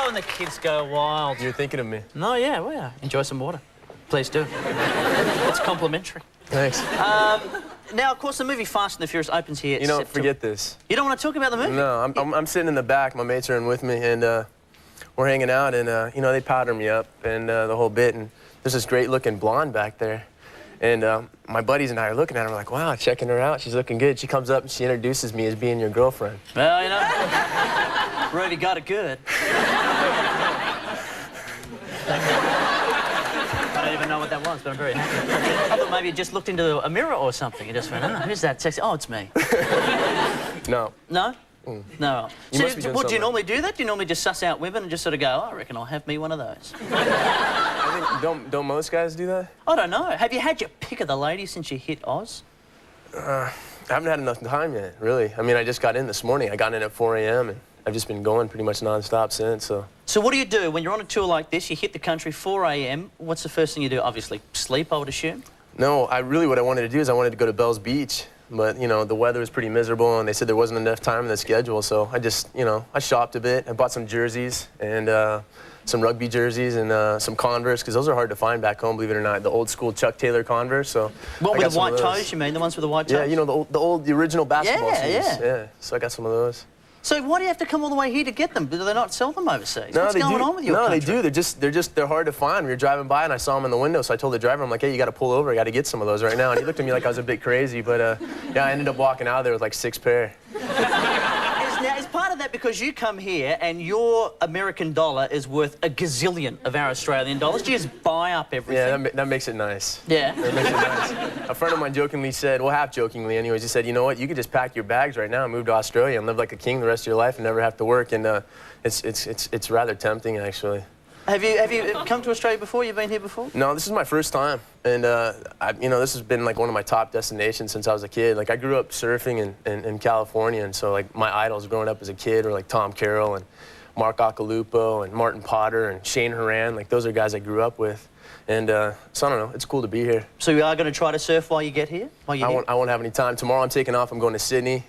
when the kids go wild. You're thinking of me. No, yeah, well, yeah. Enjoy some water. Please do. It's complimentary. Thanks. Now, of course, the movie Fast and the Furious opens here. You know, forget this. You don't want to talk about the movie? No, I'm sitting in the back. My mates are in with me, and we're hanging out, and, you know, they powder me up and the whole bit, and there's this great-looking blonde back there. And my buddies and I are looking at her, like, wow, checking her out. She's looking good. She comes up and she introduces me as being your girlfriend. Well, you know, Rove got it good. I don't even know what that was, but I'm very happy. I thought maybe you just looked into a mirror or something and just went, oh, who's that sexy? Oh, it's me. No. No? Mm. No. You must be doing do you normally do that? Do you normally just suss out women and just sort of go, oh, I reckon I'll have me one of those? I think, don't most guys do that? I don't know. Have you had your pick of the ladies since you hit Oz? I haven't had enough time yet, really. I mean, I just got in this morning. I got in at 4 a.m. and I've just been going pretty much nonstop since, so. So what do you do when you're on a tour like this? You hit the country 4 a.m. What's the first thing you do? Obviously, sleep, I would assume? No, what I wanted to do is I wanted to go to Bell's Beach. But, you know, the weather was pretty miserable, and they said there wasn't enough time in the schedule, so I just, you know, I shopped a bit. I bought some jerseys and some rugby jerseys and some Converse, because those are hard to find back home, believe it or not. The old school Chuck Taylor Converse, so. What, with the white toes, you mean? The ones with the white toes? Yeah, you know, the original basketball shoes. Yeah. So I got some of those. So why do you have to come all the way here to get them? Do they not sell them overseas? What's going on with your country? No, they do. They're hard to find. We were driving by and I saw them in the window, so I told the driver, I'm like, hey, you got to pull over. I got to get some of those right now. And he looked at me like I was a bit crazy, but yeah, I ended up walking out of there with like 6 pair. Now, is part of that because you come here and your American dollar is worth a gazillion of our Australian dollars? Do you just buy up everything? Yeah, that makes it nice. Yeah? That makes it nice. A friend of mine jokingly said, well, half jokingly anyways, he said, you know what, you could just pack your bags right now and move to Australia and live like a king the rest of your life and never have to work. And it's rather tempting, actually. Have you come to Australia before? You've been here before? No, this is my first time, and you know, this has been like one of my top destinations since I was a kid. Like I grew up surfing in California, and so like my idols growing up as a kid were like Tom Carroll and Mark Occhilupo and Martin Potter and Shane Horan. Like those are guys I grew up with, and so I don't know. It's cool to be here. So you are going to try to surf while you get here? I won't have any time. Tomorrow I'm taking off. I'm going to Sydney.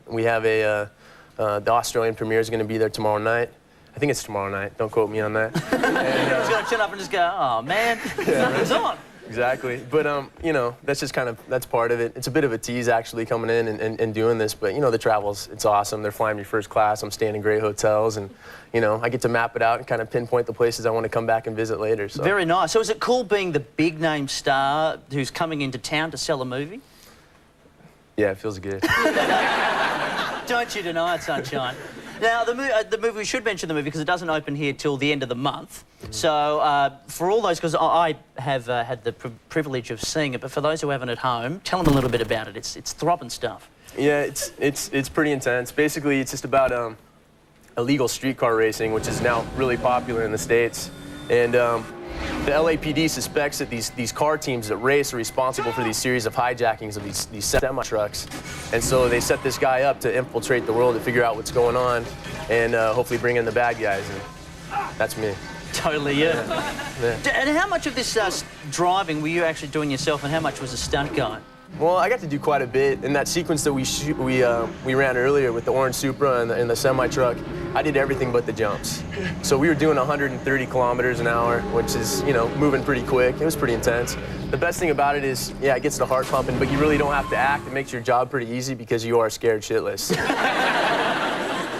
We have the Australian premiere is going to be there tomorrow night. I think it's tomorrow night. Don't quote me on that. And, he's going to chin up and just go, oh, man, nothing's on. Exactly. But, you know, that's just that's part of it. It's a bit of a tease, actually, coming in and doing this. But, you know, the travel's, it's awesome. They're flying me first class. I'm staying in great hotels. And, you know, I get to map it out and kind of pinpoint the places I want to come back and visit later. So. Very nice. So is it cool being the big-name star who's coming into town to sell a movie? Yeah, it feels good. Don't you deny it, sunshine. Now, the movie, we should mention the movie because it doesn't open here till the end of the month. So, for all those, because I have had the privilege of seeing it, but for those who haven't at home, tell them a little bit about it. It's throbbing stuff. Yeah, it's pretty intense. Basically, it's just about illegal streetcar racing, which is now really popular in the States. And the LAPD suspects that these car teams that race are responsible for these series of hijackings of these semi-trucks. And so they set this guy up to infiltrate the world to figure out what's going on and hopefully bring in the bad guys. And that's me. Totally, yeah. And how much of this driving were you actually doing yourself, and how much was a stunt guy? Well, I got to do quite a bit. In that sequence that we ran earlier with the orange Supra and the semi-truck, I did everything but the jumps. So we were doing 130 kilometers an hour, which is, you know, moving pretty quick. It was pretty intense. The best thing about it is, yeah, it gets the heart pumping, but you really don't have to act. It makes your job pretty easy because you are scared shitless.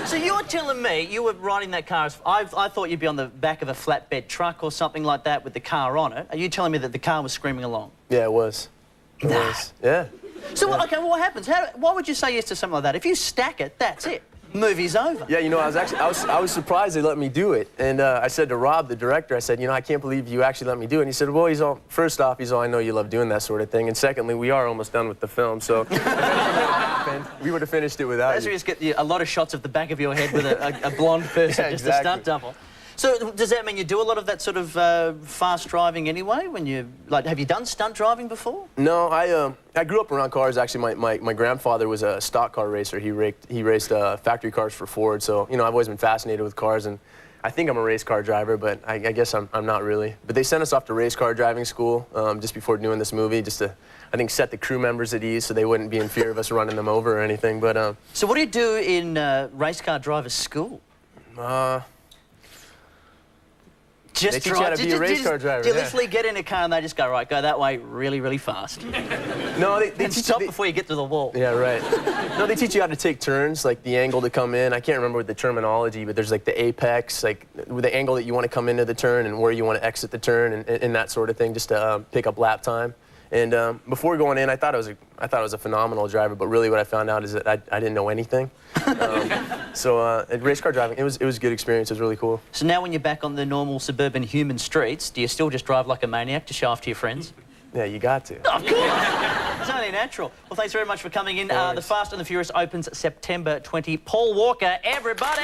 So you're telling me you were riding that car, I thought you'd be on the back of a flatbed truck or something like that with the car on it. Are you telling me that the car was screaming along? Yeah, it was. It was. Yeah. So, yeah. Okay, well, what happens? Why would you say yes to something like that? If you stack it, that's it. Movie's over. Yeah, you know, I was surprised they let me do it. And I said to Rob, the director, I said, you know, I can't believe you actually let me do it. And he said, well, first off, I know you love doing that sort of thing. And secondly, we are almost done with the film. So if anything happened, we would have finished it without you. You just get a lot of shots of the back of your head with a blonde person, yeah, just exactly. a stunt double. So does that mean you do a lot of that sort of fast driving anyway? When you have you done stunt driving before? No, I grew up around cars. Actually, my grandfather was a stock car racer. He raced factory cars for Ford. So you know, I've always been fascinated with cars, and I think I'm a race car driver, but I guess I'm not really. But they sent us off to race car driving school just before doing this movie, just to, I think, set the crew members at ease so they wouldn't be in fear of us running them over or anything. But so what do you do in race car driver's school? Just they teach you how to be a race car driver. You literally get in a car and they just go, right, go that way really, really fast. No, they Stop before you get to the wall. Yeah, right. No, they teach you how to take turns, like the angle to come in. I can't remember the terminology, but there's like the apex, like the angle that you want to come into the turn and where you want to exit the turn and that sort of thing, just to pick up lap time. And before going in, I thought I was a phenomenal driver, but really what I found out is that I didn't know anything. So race car driving, it was a good experience. It was really cool. So now when you're back on the normal suburban human streets, do you still just drive like a maniac to show off to your friends? Yeah, you got to. Of course. It's only natural. Well, thanks very much for coming in. The Fast and the Furious opens September 20. Paul Walker, everybody!